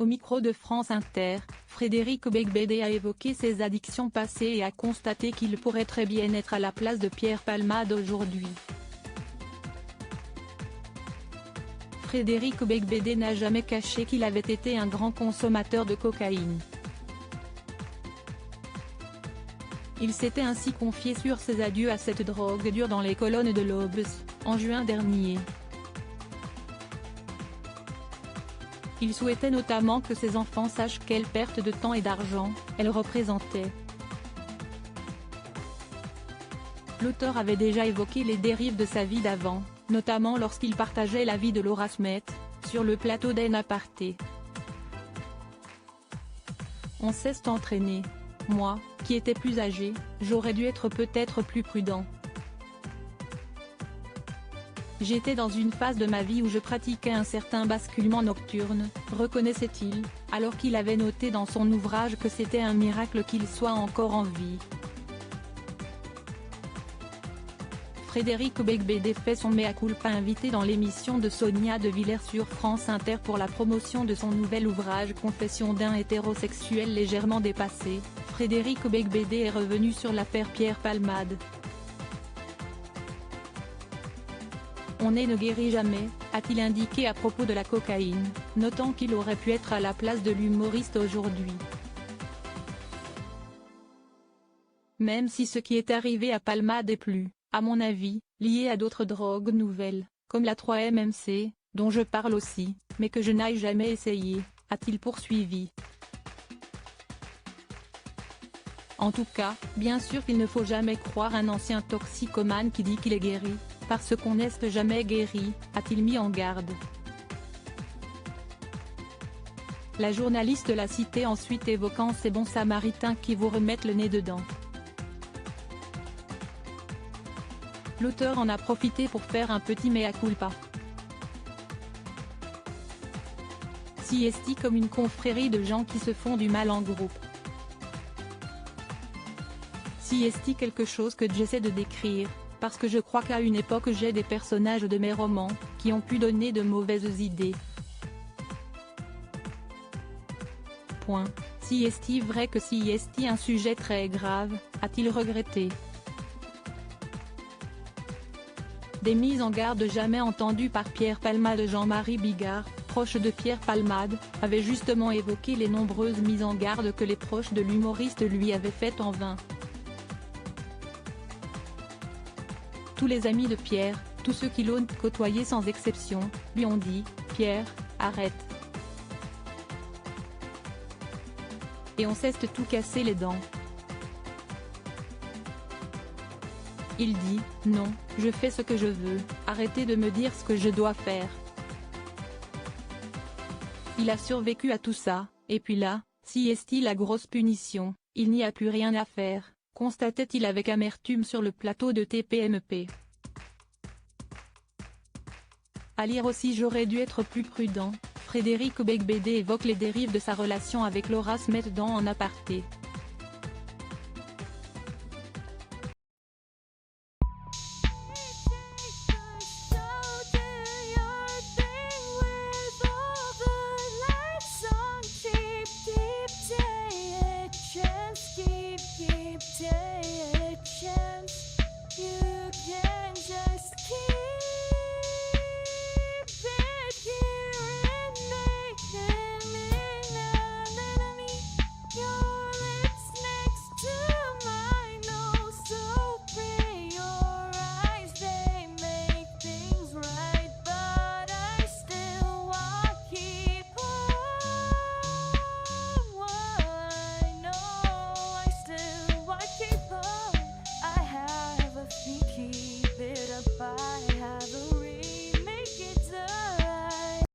Au micro de France Inter, Frédéric Beigbeder a évoqué ses addictions passées et a constaté qu'il pourrait très bien être à la place de Pierre Palmade aujourd'hui. Frédéric Beigbeder n'a jamais caché qu'il avait été un grand consommateur de cocaïne. Il s'était ainsi confié sur ses adieux à cette drogue dure dans les colonnes de l'Obs, en juin dernier. Il souhaitait notamment que ses enfants sachent quelle perte de temps et d'argent elle représentait. L'auteur avait déjà évoqué les dérives de sa vie d'avant, notamment lorsqu'il partageait la vie de Laura Smet, sur le plateau d'En Aparté. On s'est entraîné. Moi, qui étais plus âgé, j'aurais dû être peut-être plus prudent. J'étais dans une phase de ma vie où je pratiquais un certain basculement nocturne, reconnaissait-il, alors qu'il avait noté dans son ouvrage que c'était un miracle qu'il soit encore en vie. Frédéric Beigbeder fait son mea culpa invité dans l'émission de Sonia De Villers sur France Inter pour la promotion de son nouvel ouvrage Confession d'un hétérosexuel légèrement dépassé. Frédéric Beigbeder est revenu sur l'affaire Pierre Palmade. On ne guérit jamais, a-t-il indiqué à propos de la cocaïne, notant qu'il aurait pu être à la place de l'humoriste aujourd'hui. Même si ce qui est arrivé à Palmade est plus, à mon avis, lié à d'autres drogues nouvelles, comme la 3-MMC, dont je parle aussi, mais que je n'ai jamais essayé, a-t-il poursuivi. En tout cas, bien sûr qu'il ne faut jamais croire un ancien toxicomane qui dit qu'il est guéri, parce qu'on n'est jamais guéri, a-t-il mis en garde. La journaliste l'a cité ensuite évoquant ces bons samaritains qui vous remettent le nez dedans. L'auteur en a profité pour faire un petit mea culpa. Si est-il comme une confrérie de gens qui se font du mal en groupe. Si est-il quelque chose que j'essaie de décrire, parce que je crois qu'à une époque j'ai des personnages de mes romans, qui ont pu donner de mauvaises idées. Point. Si est-il vrai que si est-il un sujet très grave, a-t-il regretté. Des mises en garde jamais entendues par Pierre Palmade. Jean-Marie Bigard, proche de Pierre Palmade, avait justement évoqué les nombreuses mises en garde que les proches de l'humoriste lui avaient faites en vain. Tous les amis de Pierre, tous ceux qui l'ont côtoyé sans exception, lui ont dit « Pierre, arrête ». Et on s'est tout cassé les dents. Il dit « Non, je fais ce que je veux, arrêtez de me dire ce que je dois faire ». Il a survécu à tout ça, et puis là, si est-il la grosse punition, il n'y a plus rien à faire, constatait-il avec amertume sur le plateau de TPMP. À lire aussi J'aurais dû être plus prudent, Frédéric Beigbeder évoque les dérives de sa relation avec Laura Smet dans En Aparté. You can just keep